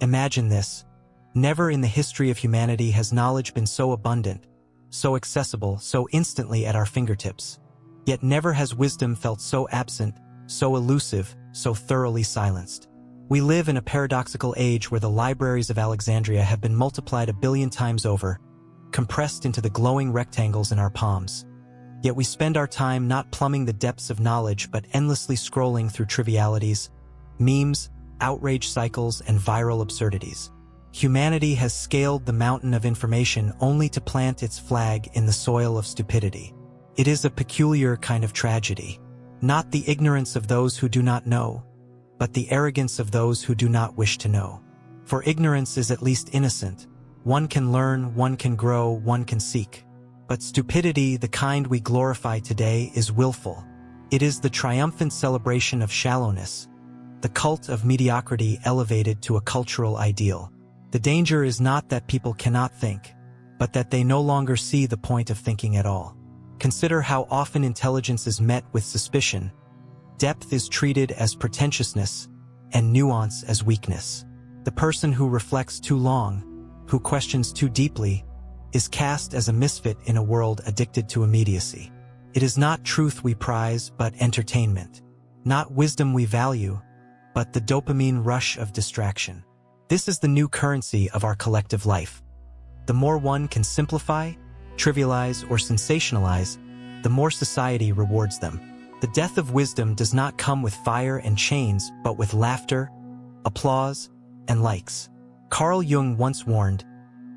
Imagine this. Never in the history of humanity has knowledge been so abundant, so accessible, so instantly at our fingertips. Yet never has wisdom felt so absent, so elusive, so thoroughly silenced. We live in a paradoxical age where the libraries of Alexandria have been multiplied 1 billion times over, compressed into the glowing rectangles in our palms. Yet we spend our time not plumbing the depths of knowledge but endlessly scrolling through trivialities, memes, outrage cycles, and viral absurdities. Humanity has scaled the mountain of information only to plant its flag in the soil of stupidity. It is a peculiar kind of tragedy. Not the ignorance of those who do not know, but the arrogance of those who do not wish to know. For ignorance is at least innocent. One can learn, one can grow, one can seek. But stupidity, the kind we glorify today, is willful. It is the triumphant celebration of shallowness, the cult of mediocrity elevated to a cultural ideal. The danger is not that people cannot think, but that they no longer see the point of thinking at all. Consider how often intelligence is met with suspicion, depth is treated as pretentiousness, and nuance as weakness. The person who reflects too long, who questions too deeply, is cast as a misfit in a world addicted to immediacy. It is not truth we prize, but entertainment. Not wisdom we value, but the dopamine rush of distraction. This is the new currency of our collective life. The more one can simplify, trivialize, or sensationalize, the more society rewards them. The death of wisdom does not come with fire and chains, but with laughter, applause, and likes. Carl Jung once warned,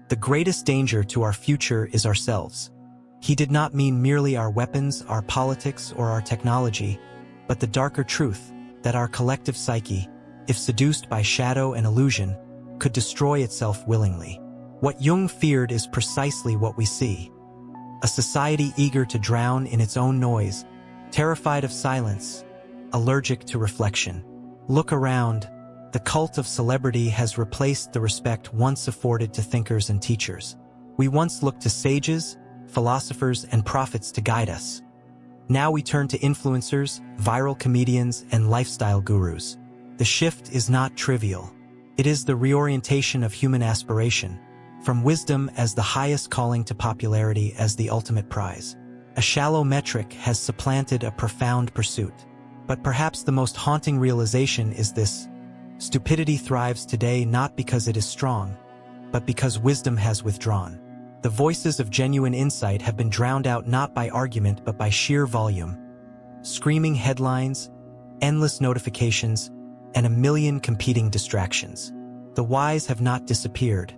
"The greatest danger to our future is ourselves." He did not mean merely our weapons, our politics, or our technology, but the darker truth that our collective psyche, if seduced by shadow and illusion, could destroy itself willingly. What Jung feared is precisely what we see. A society eager to drown in its own noise, terrified of silence, allergic to reflection. Look around. The cult of celebrity has replaced the respect once afforded to thinkers and teachers. We once looked to sages, philosophers, and prophets to guide us. Now we turn to influencers, viral comedians, and lifestyle gurus. The shift is not trivial. It is the reorientation of human aspiration, from wisdom as the highest calling to popularity as the ultimate prize. A shallow metric has supplanted a profound pursuit. But perhaps the most haunting realization is this: stupidity thrives today not because it is strong, but because wisdom has withdrawn. The voices of genuine insight have been drowned out not by argument but by sheer volume. Screaming headlines, endless notifications, and 1,000,000 competing distractions. The wise have not disappeared.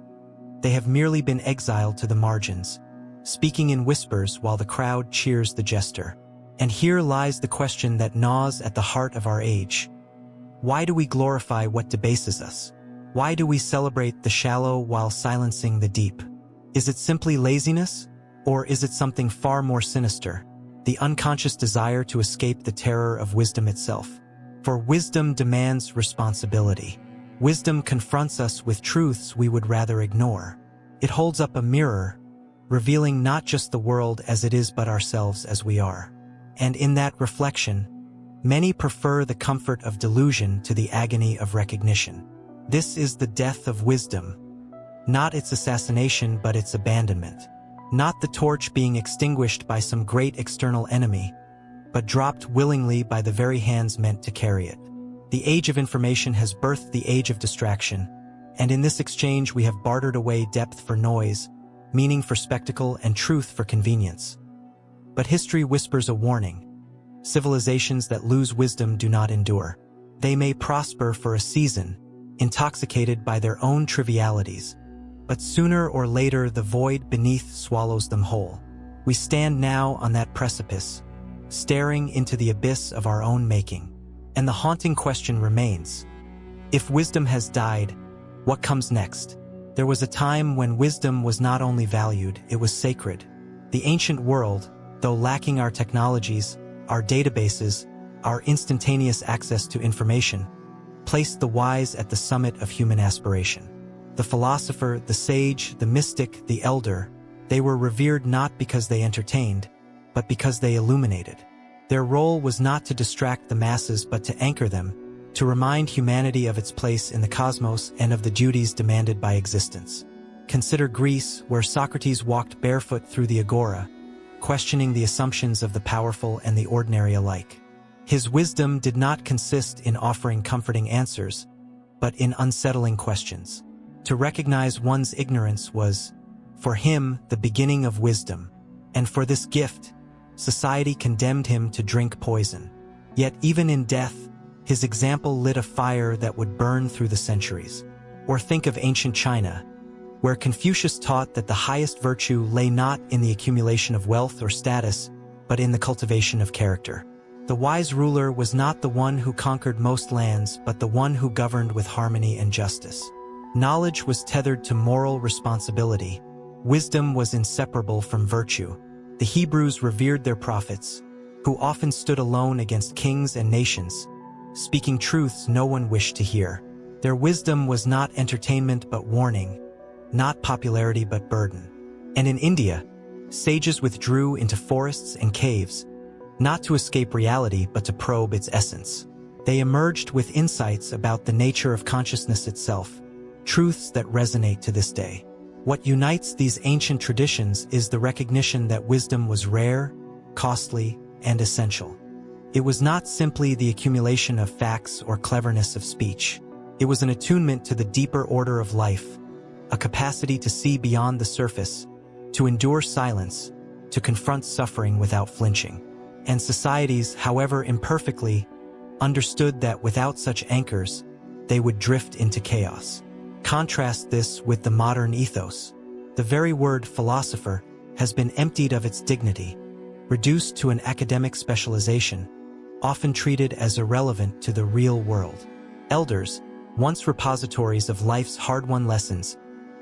They have merely been exiled to the margins, speaking in whispers while the crowd cheers the jester. And here lies the question that gnaws at the heart of our age. Why do we glorify what debases us? Why do we celebrate the shallow while silencing the deep? Is it simply laziness? Or is it something far more sinister? The unconscious desire to escape the terror of wisdom itself. For wisdom demands responsibility. Wisdom confronts us with truths we would rather ignore. It holds up a mirror, revealing not just the world as it is but ourselves as we are. And in that reflection, many prefer the comfort of delusion to the agony of recognition. This is the death of wisdom. Not its assassination but its abandonment. Not the torch being extinguished by some great external enemy, but dropped willingly by the very hands meant to carry it. The age of information has birthed the age of distraction, and in this exchange we have bartered away depth for noise, meaning for spectacle, and truth for convenience. But history whispers a warning. Civilizations that lose wisdom do not endure. They may prosper for a season, intoxicated by their own trivialities, but sooner or later the void beneath swallows them whole. We stand now on that precipice, staring into the abyss of our own making. And the haunting question remains: if wisdom has died, what comes next? There was a time when wisdom was not only valued, it was sacred. The ancient world, though lacking our technologies, our databases, our instantaneous access to information, placed the wise at the summit of human aspiration. The philosopher, the sage, the mystic, the elder, they were revered not because they entertained, but because they illuminated. Their role was not to distract the masses but to anchor them, to remind humanity of its place in the cosmos and of the duties demanded by existence. Consider Greece, where Socrates walked barefoot through the agora, questioning the assumptions of the powerful and the ordinary alike. His wisdom did not consist in offering comforting answers, but in unsettling questions. To recognize one's ignorance was, for him, the beginning of wisdom, and for this gift, society condemned him to drink poison. Yet even in death, his example lit a fire that would burn through the centuries. Or think of ancient China, where Confucius taught that the highest virtue lay not in the accumulation of wealth or status, but in the cultivation of character. The wise ruler was not the one who conquered most lands, but the one who governed with harmony and justice. Knowledge was tethered to moral responsibility. Wisdom was inseparable from virtue. The Hebrews revered their prophets, who often stood alone against kings and nations, speaking truths no one wished to hear. Their wisdom was not entertainment but warning, not popularity but burden. And in India, sages withdrew into forests and caves, not to escape reality but to probe its essence. They emerged with insights about the nature of consciousness itself, truths that resonate to this day. What unites these ancient traditions is the recognition that wisdom was rare, costly, and essential. It was not simply the accumulation of facts or cleverness of speech. It was an attunement to the deeper order of life, a capacity to see beyond the surface, to endure silence, to confront suffering without flinching. And societies, however imperfectly, understood that without such anchors, they would drift into chaos. Contrast this with the modern ethos. The very word philosopher has been emptied of its dignity, reduced to an academic specialization, often treated as irrelevant to the real world. Elders, once repositories of life's hard-won lessons,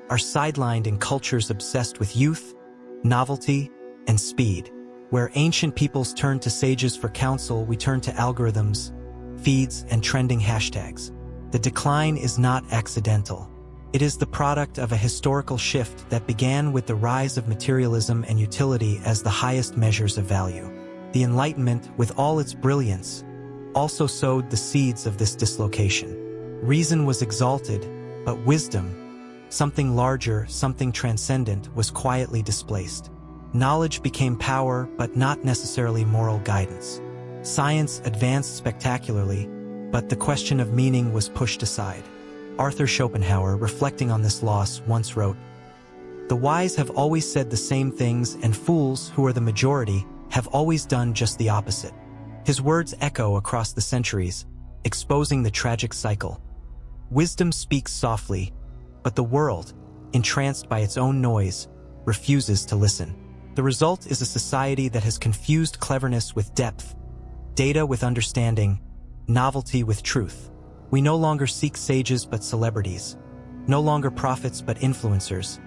are sidelined in cultures obsessed with youth, novelty, and speed. Where ancient peoples turned to sages for counsel, we turn to algorithms, feeds, and trending hashtags. The decline is not accidental. It is the product of a historical shift that began with the rise of materialism and utility as the highest measures of value. The Enlightenment, with all its brilliance, also sowed the seeds of this dislocation. Reason was exalted, but wisdom, something larger, something transcendent, was quietly displaced. Knowledge became power, but not necessarily moral guidance. Science advanced spectacularly, but the question of meaning was pushed aside. Arthur Schopenhauer, reflecting on this loss, once wrote, "The wise have always said the same things, and fools, who are the majority, have always done just the opposite." His words echo across the centuries, exposing the tragic cycle. Wisdom speaks softly, but the world, entranced by its own noise, refuses to listen. The result is a society that has confused cleverness with depth, data with understanding, novelty with truth. We no longer seek sages but celebrities, no longer prophets but influencers,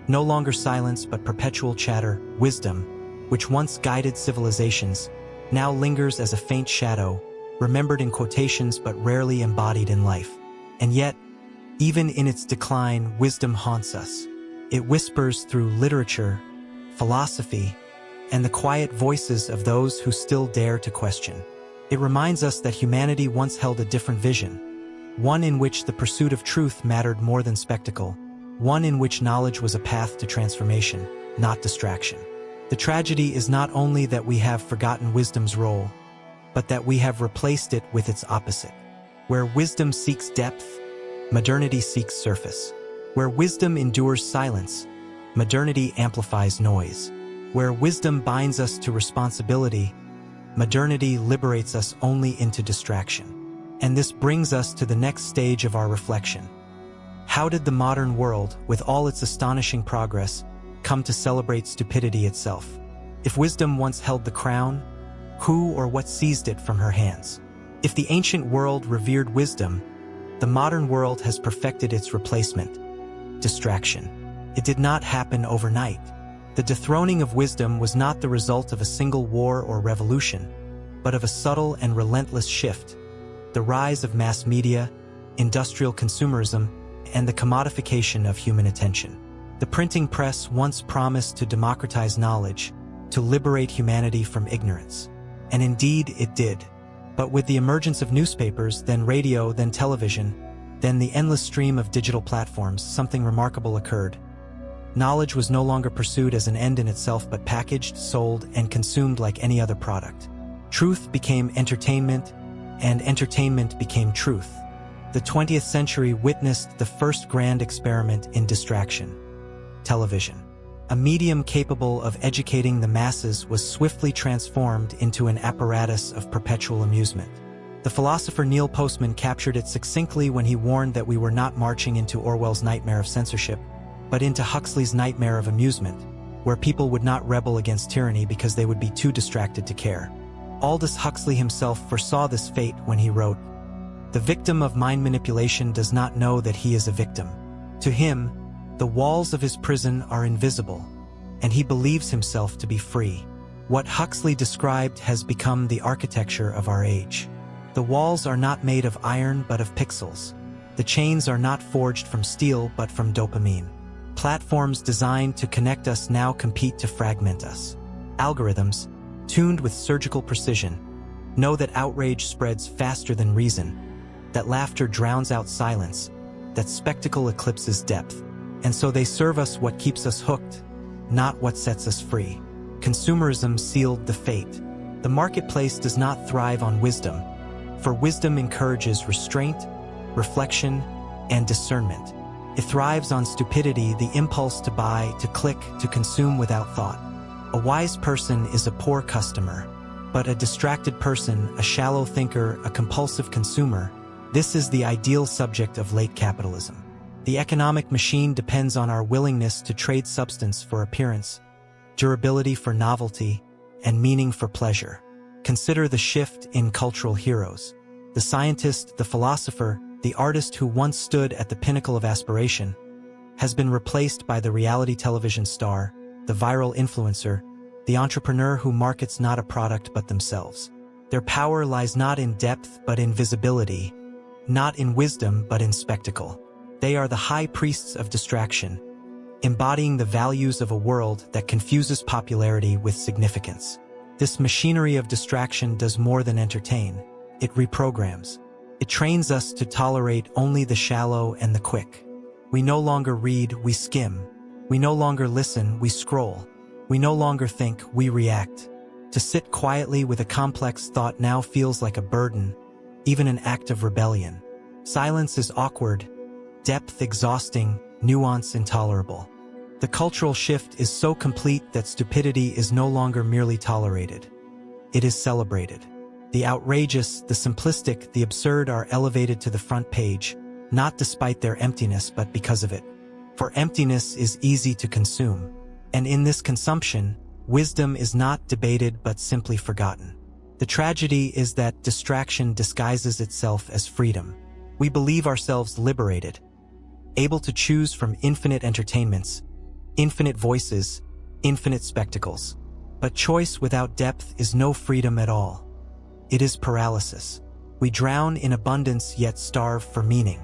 no longer silence but perpetual chatter. Wisdom, which once guided civilizations, now lingers as a faint shadow, remembered in quotations but rarely embodied in life. And yet, even in its decline, wisdom haunts us. It whispers through literature, philosophy, and the quiet voices of those who still dare to question. It reminds us that humanity once held a different vision, one in which the pursuit of truth mattered more than spectacle, one in which knowledge was a path to transformation, not distraction. The tragedy is not only that we have forgotten wisdom's role, but that we have replaced it with its opposite. Where wisdom seeks depth, modernity seeks surface. Where wisdom endures silence, modernity amplifies noise. Where wisdom binds us to responsibility, modernity liberates us only into distraction. And this brings us to the next stage of our reflection. How did the modern world, with all its astonishing progress, come to celebrate stupidity itself? If wisdom once held the crown, who or what seized it from her hands? If the ancient world revered wisdom, the modern world has perfected its replacement: distraction. It did not happen overnight. The dethroning of wisdom was not the result of a single war or revolution, but of a subtle and relentless shift: the rise of mass media, industrial consumerism, and the commodification of human attention. The printing press once promised to democratize knowledge, to liberate humanity from ignorance. And indeed it did. But with the emergence of newspapers, then radio, then television, then the endless stream of digital platforms, something remarkable occurred. Knowledge was no longer pursued as an end in itself but packaged, sold, and consumed like any other product. Truth became entertainment, and entertainment became truth. The 20th century witnessed the first grand experiment in distraction: television. A medium capable of educating the masses was swiftly transformed into an apparatus of perpetual amusement. The philosopher Neil Postman captured it succinctly when he warned that we were not marching into Orwell's nightmare of censorship, but into Huxley's nightmare of amusement, where people would not rebel against tyranny because they would be too distracted to care. Aldous Huxley himself foresaw this fate when he wrote, "The victim of mind manipulation does not know that he is a victim. To him, the walls of his prison are invisible, and he believes himself to be free." What Huxley described has become the architecture of our age. The walls are not made of iron but of pixels. The chains are not forged from steel but from dopamine. Platforms designed to connect us now compete to fragment us. Algorithms, tuned with surgical precision, know that outrage spreads faster than reason, that laughter drowns out silence, that spectacle eclipses depth. And so they serve us what keeps us hooked, not what sets us free. Consumerism sealed the fate. The marketplace does not thrive on wisdom, for wisdom encourages restraint, reflection, and discernment. It thrives on stupidity, the impulse to buy, to click, to consume without thought. A wise person is a poor customer, but a distracted person, a shallow thinker, a compulsive consumer, this is the ideal subject of late capitalism. The economic machine depends on our willingness to trade substance for appearance, durability for novelty, and meaning for pleasure. Consider the shift in cultural heroes. The scientist, the philosopher, the artist who once stood at the pinnacle of aspiration has been replaced by the reality television star, the viral influencer, the entrepreneur who markets not a product but themselves. Their power lies not in depth but in visibility, not in wisdom but in spectacle. They are the high priests of distraction, embodying the values of a world that confuses popularity with significance. This machinery of distraction does more than entertain. It reprograms. It trains us to tolerate only the shallow and the quick. We no longer read, we skim. We no longer listen, we scroll. We no longer think, we react. To sit quietly with a complex thought now feels like a burden, even an act of rebellion. Silence is awkward, depth exhausting, nuance intolerable. The cultural shift is so complete that stupidity is no longer merely tolerated. It is celebrated. The outrageous, the simplistic, the absurd are elevated to the front page, not despite their emptiness but because of it. For emptiness is easy to consume. And in this consumption, wisdom is not debated but simply forgotten. The tragedy is that distraction disguises itself as freedom. We believe ourselves liberated, able to choose from infinite entertainments, infinite voices, infinite spectacles. But choice without depth is no freedom at all. It is paralysis. We drown in abundance yet starve for meaning.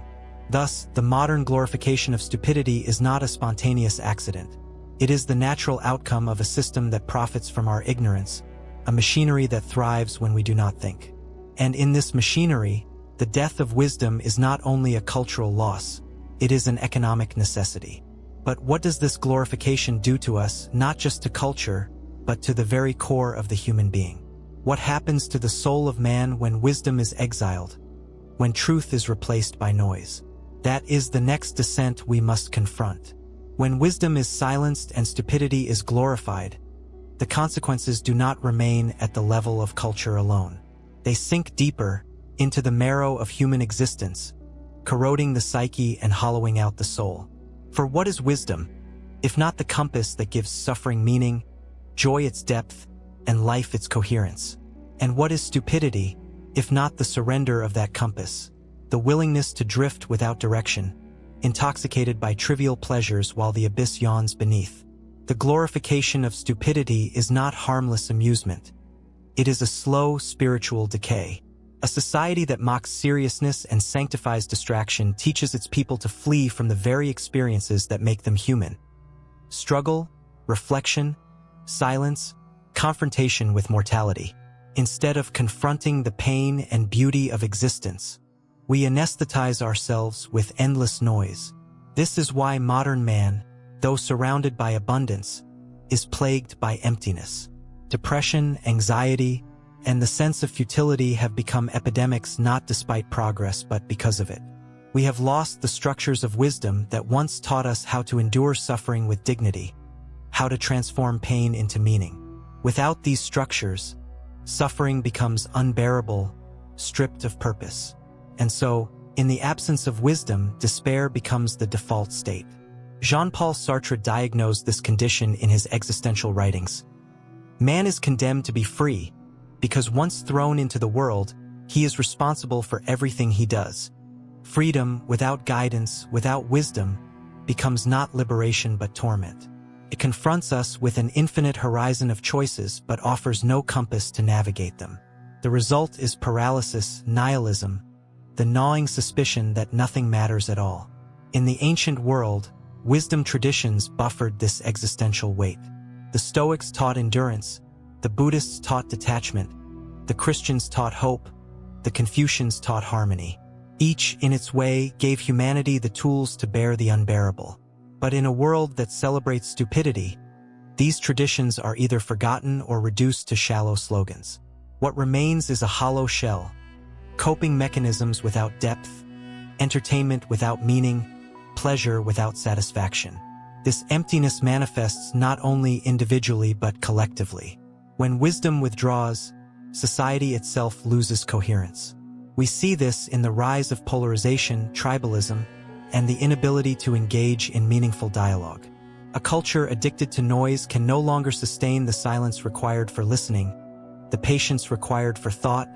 Thus, the modern glorification of stupidity is not a spontaneous accident. It is the natural outcome of a system that profits from our ignorance, a machinery that thrives when we do not think. And in this machinery, the death of wisdom is not only a cultural loss, it is an economic necessity. But what does this glorification do to us, not just to culture, but to the very core of the human being? What happens to the soul of man when wisdom is exiled, when truth is replaced by noise? That is the next descent we must confront. When wisdom is silenced and stupidity is glorified, the consequences do not remain at the level of culture alone. They sink deeper into the marrow of human existence, corroding the psyche and hollowing out the soul. For what is wisdom, if not the compass that gives suffering meaning, joy its depth, and life its coherence? And what is stupidity, if not the surrender of that compass, the willingness to drift without direction, intoxicated by trivial pleasures while the abyss yawns beneath? The glorification of stupidity is not harmless amusement. It is a slow spiritual decay. A society that mocks seriousness and sanctifies distraction teaches its people to flee from the very experiences that make them human. Struggle, reflection, silence, confrontation with mortality. Instead of confronting the pain and beauty of existence, we anesthetize ourselves with endless noise. This is why modern man, though surrounded by abundance, is plagued by emptiness. Depression, anxiety, and the sense of futility have become epidemics not despite progress but because of it. We have lost the structures of wisdom that once taught us how to endure suffering with dignity, how to transform pain into meaning. Without these structures, suffering becomes unbearable, stripped of purpose. And so, in the absence of wisdom, despair becomes the default state. Jean-Paul Sartre diagnosed this condition in his existential writings. Man is condemned to be free, because once thrown into the world, he is responsible for everything he does. Freedom, without guidance, without wisdom, becomes not liberation but torment. It confronts us with an infinite horizon of choices but offers no compass to navigate them. The result is paralysis, nihilism, the gnawing suspicion that nothing matters at all. In the ancient world, wisdom traditions buffered this existential weight. The Stoics taught endurance, the Buddhists taught detachment, the Christians taught hope, the Confucians taught harmony. Each, in its way, gave humanity the tools to bear the unbearable. But in a world that celebrates stupidity, these traditions are either forgotten or reduced to shallow slogans. What remains is a hollow shell, coping mechanisms without depth, entertainment without meaning, pleasure without satisfaction. This emptiness manifests not only individually but collectively. When wisdom withdraws, society itself loses coherence. We see this in the rise of polarization, tribalism, and the inability to engage in meaningful dialogue. A culture addicted to noise can no longer sustain the silence required for listening, the patience required for thought,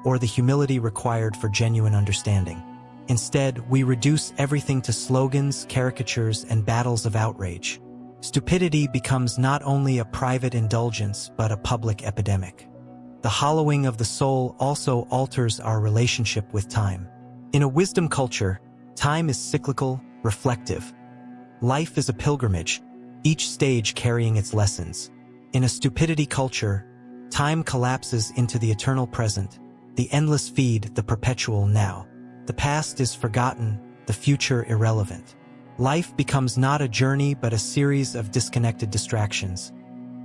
or the humility required for genuine understanding. Instead, we reduce everything to slogans, caricatures, and battles of outrage. Stupidity becomes not only a private indulgence but a public epidemic. The hollowing of the soul also alters our relationship with time. In a wisdom culture, time is cyclical, reflective. Life is a pilgrimage, each stage carrying its lessons. In a stupidity culture, time collapses into the eternal present, the endless feed, the perpetual now. The past is forgotten, the future irrelevant. Life becomes not a journey but a series of disconnected distractions,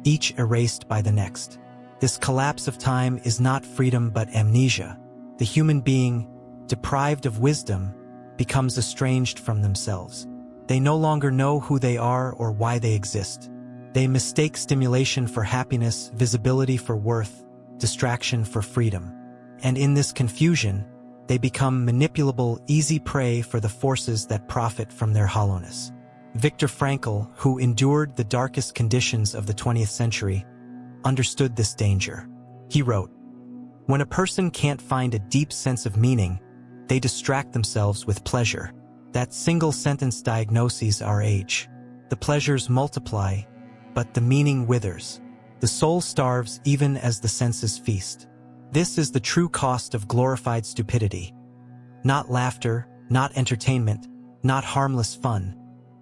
each erased by the next. This collapse of time is not freedom but amnesia. The human being, deprived of wisdom, becomes estranged from themselves. They no longer know who they are or why they exist. They mistake stimulation for happiness, visibility for worth, distraction for freedom. And in this confusion, they become manipulable, easy prey for the forces that profit from their hollowness. Viktor Frankl, who endured the darkest conditions of the 20th century, understood this danger. He wrote, "When a person can't find a deep sense of meaning, they distract themselves with pleasure. That single-sentence diagnoses our age. The pleasures multiply, but the meaning withers. The soul starves even as the senses feast." This is the true cost of glorified stupidity. Not laughter, not entertainment, not harmless fun,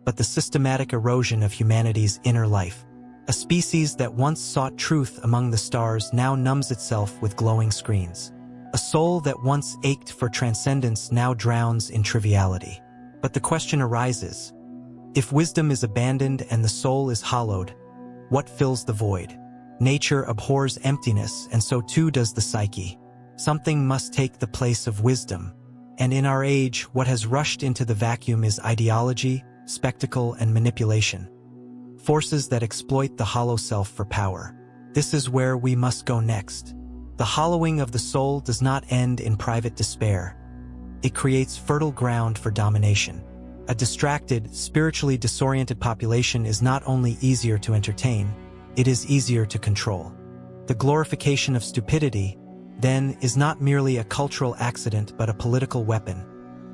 but the systematic erosion of humanity's inner life. A species that once sought truth among the stars now numbs itself with glowing screens. A soul that once ached for transcendence now drowns in triviality. But the question arises, if wisdom is abandoned and the soul is hollowed, what fills the void? Nature abhors emptiness, and so too does the psyche. Something must take the place of wisdom. And in our age, what has rushed into the vacuum is ideology, spectacle, and manipulation. Forces that exploit the hollow self for power. This is where we must go next. The hollowing of the soul does not end in private despair. It creates fertile ground for domination. A distracted, spiritually disoriented population is not only easier to entertain, it is easier to control. The glorification of stupidity, then, is not merely a cultural accident but a political weapon,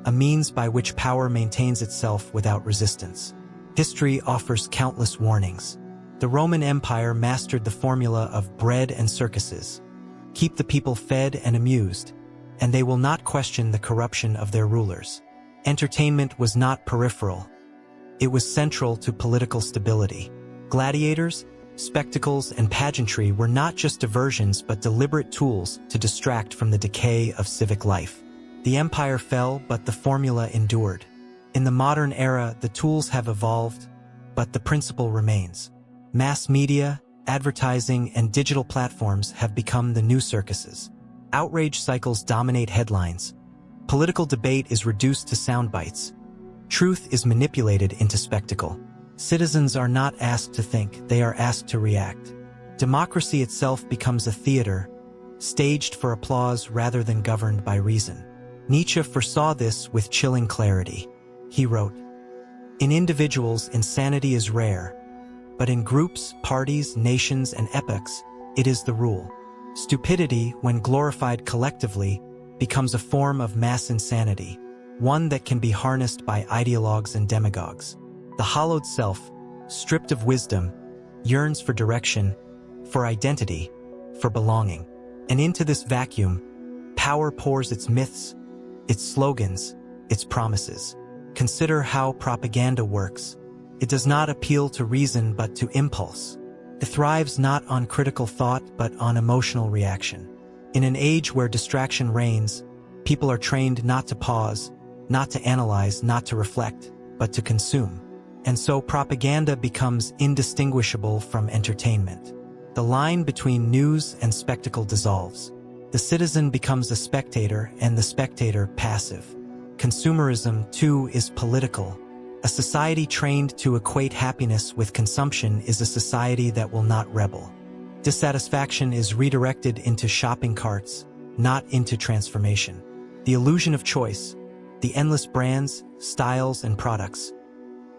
a means by which power maintains itself without resistance. History offers countless warnings. The Roman Empire mastered the formula of bread and circuses. Keep the people fed and amused, and they will not question the corruption of their rulers. Entertainment was not peripheral. It was central to political stability. Gladiators, Spectacles and pageantry were not just diversions but deliberate tools to distract from the decay of civic life. The empire fell, but the formula endured. In the modern era, the tools have evolved, but the principle remains. Mass media, advertising, and digital platforms have become the new circuses. Outrage cycles dominate headlines. Political debate is reduced to sound bites. Truth is manipulated into spectacle. Citizens are not asked to think, they are asked to react. Democracy itself becomes a theater, staged for applause rather than governed by reason. Nietzsche foresaw this with chilling clarity. He wrote, "In individuals, insanity is rare, but in groups, parties, nations, and epochs, it is the rule. Stupidity, when glorified collectively, becomes a form of mass insanity, one that can be harnessed by ideologues and demagogues. The hollowed self, stripped of wisdom, yearns for direction, for identity, for belonging. And into this vacuum, power pours its myths, its slogans, its promises. Consider how propaganda works. It does not appeal to reason but to impulse. It thrives not on critical thought but on emotional reaction. In an age where distraction reigns, people are trained not to pause, not to analyze, not to reflect, but to consume. And so propaganda becomes indistinguishable from entertainment. The line between news and spectacle dissolves. The citizen becomes a spectator and the spectator passive. Consumerism, too, is political. A society trained to equate happiness with consumption is a society that will not rebel. Dissatisfaction is redirected into shopping carts, not into transformation. The illusion of choice, the endless brands, styles, and products,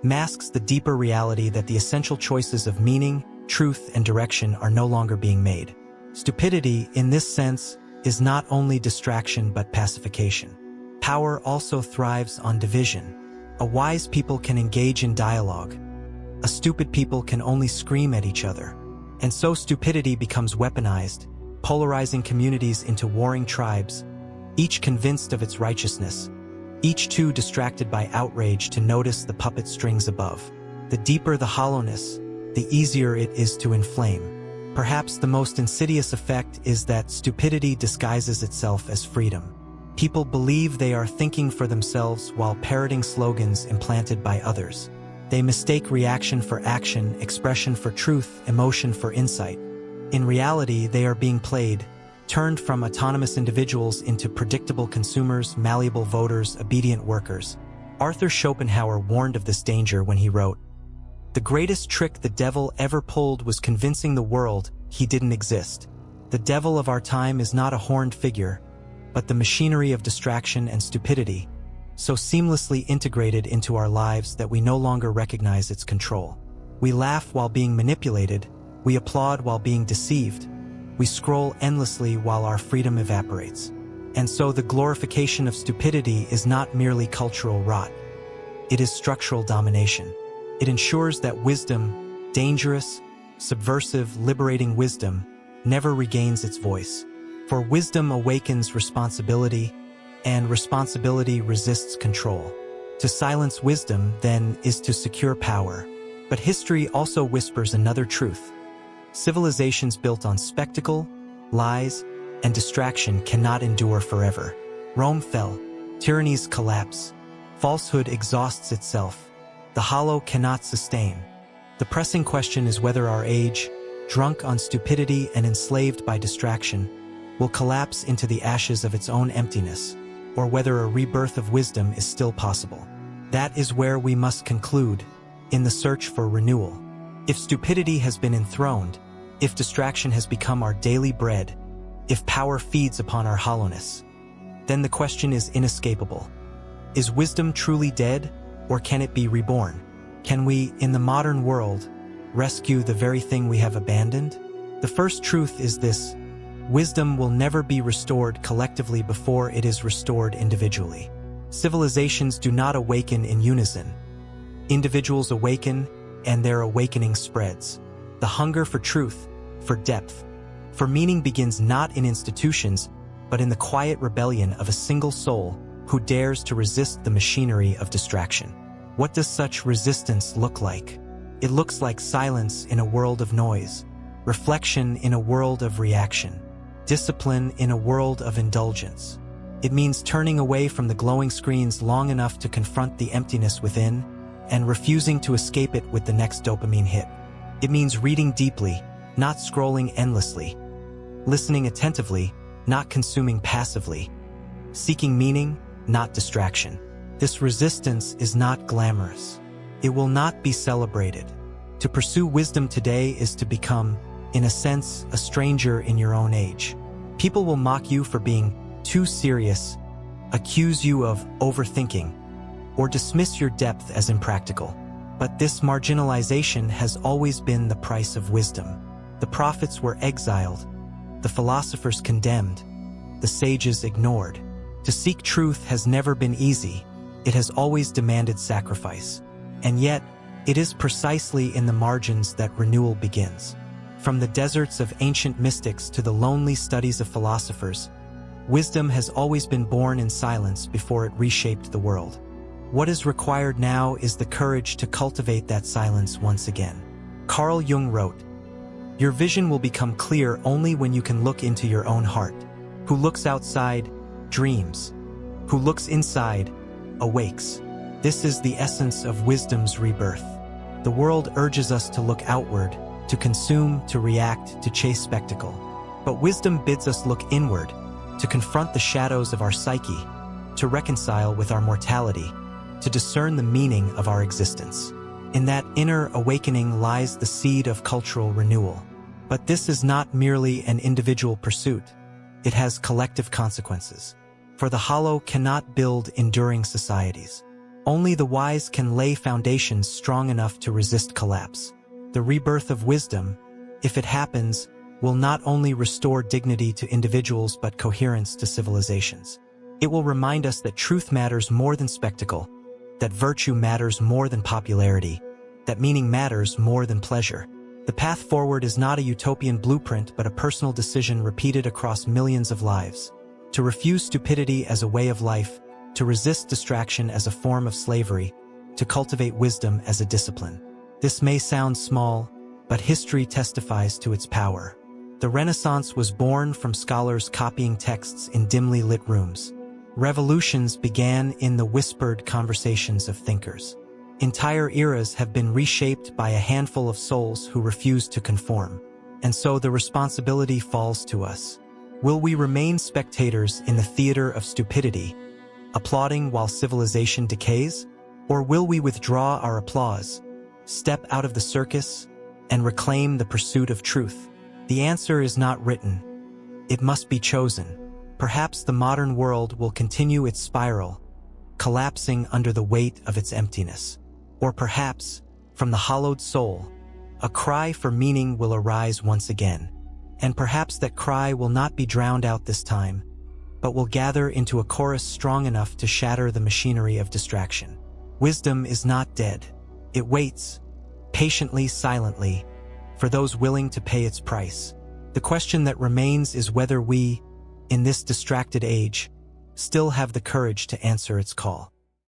masks the deeper reality that the essential choices of meaning, truth, and direction are no longer being made. Stupidity, in this sense, is not only distraction but pacification. Power also thrives on division. A wise people can engage in dialogue. A stupid people can only scream at each other. And so stupidity becomes weaponized, polarizing communities into warring tribes, each convinced of its righteousness, each too distracted by outrage to notice the puppet strings above. The deeper the hollowness, the easier it is to inflame. Perhaps the most insidious effect is that stupidity disguises itself as freedom. People believe they are thinking for themselves while parroting slogans implanted by others. They mistake reaction for action, expression for truth, emotion for insight. In reality, they are being played, turned from autonomous individuals into predictable consumers, malleable voters, obedient workers. Arthur Schopenhauer warned of this danger when he wrote, "The greatest trick the devil ever pulled was convincing the world he didn't exist. The devil of our time is not a horned figure, but the machinery of distraction and stupidity, so seamlessly integrated into our lives that we no longer recognize its control. We laugh while being manipulated, we applaud while being deceived, we scroll endlessly while our freedom evaporates. And so the glorification of stupidity is not merely cultural rot. It is structural domination. It ensures that wisdom, dangerous, subversive, liberating wisdom, never regains its voice. For wisdom awakens responsibility, and responsibility resists control. To silence wisdom, then, is to secure power. But history also whispers another truth. Civilizations built on spectacle, lies, and distraction cannot endure forever. Rome fell, tyrannies collapse, falsehood exhausts itself. The hollow cannot sustain. The pressing question is whether our age, drunk on stupidity and enslaved by distraction, will collapse into the ashes of its own emptiness, or whether a rebirth of wisdom is still possible. That is where we must conclude, in the search for renewal. If stupidity has been enthroned, if distraction has become our daily bread, if power feeds upon our hollowness, then the question is inescapable. Is wisdom truly dead, or can it be reborn? Can we, in the modern world, rescue the very thing we have abandoned? The first truth is this: wisdom will never be restored collectively before it is restored individually. Civilizations do not awaken in unison. Individuals awaken, and their awakening spreads. The hunger for truth, for depth, for meaning begins not in institutions, but in the quiet rebellion of a single soul who dares to resist the machinery of distraction. What does such resistance look like? It looks like silence in a world of noise, reflection in a world of reaction, discipline in a world of indulgence. It means turning away from the glowing screens long enough to confront the emptiness within and refusing to escape it with the next dopamine hit. It means reading deeply, not scrolling endlessly, listening attentively, not consuming passively, seeking meaning, not distraction. This resistance is not glamorous. It will not be celebrated. To pursue wisdom today is to become, in a sense, a stranger in your own age. People will mock you for being too serious, accuse you of overthinking, or dismiss your depth as impractical. But this marginalization has always been the price of wisdom. The prophets were exiled, the philosophers condemned, the sages ignored. To seek truth has never been easy. It has always demanded sacrifice. And yet, it is precisely in the margins that renewal begins. From the deserts of ancient mystics to the lonely studies of philosophers, wisdom has always been born in silence before it reshaped the world. What is required now is the courage to cultivate that silence once again. Carl Jung wrote, "Your vision will become clear only when you can look into your own heart. Who looks outside, dreams. Who looks inside, awakes." This is the essence of wisdom's rebirth. The world urges us to look outward, to consume, to react, to chase spectacle. But wisdom bids us look inward, to confront the shadows of our psyche, to reconcile with our mortality, to discern the meaning of our existence. In that inner awakening lies the seed of cultural renewal. But this is not merely an individual pursuit. It has collective consequences. For the hollow cannot build enduring societies. Only the wise can lay foundations strong enough to resist collapse. The rebirth of wisdom, if it happens, will not only restore dignity to individuals but coherence to civilizations. It will remind us that truth matters more than spectacle, that virtue matters more than popularity, that meaning matters more than pleasure. The path forward is not a utopian blueprint but a personal decision repeated across millions of lives. To refuse stupidity as a way of life, to resist distraction as a form of slavery, to cultivate wisdom as a discipline. This may sound small, but history testifies to its power. The Renaissance was born from scholars copying texts in dimly lit rooms. Revolutions began in the whispered conversations of thinkers. Entire eras have been reshaped by a handful of souls who refused to conform. And so the responsibility falls to us. Will we remain spectators in the theater of stupidity, applauding while civilization decays? Or will we withdraw our applause, step out of the circus, and reclaim the pursuit of truth? The answer is not written. It must be chosen. Perhaps the modern world will continue its spiral, collapsing under the weight of its emptiness. Or perhaps, from the hollowed soul, a cry for meaning will arise once again. And perhaps that cry will not be drowned out this time, but will gather into a chorus strong enough to shatter the machinery of distraction. Wisdom is not dead. It waits, patiently, silently, for those willing to pay its price. The question that remains is whether we, in this distracted age, still have the courage to answer its call.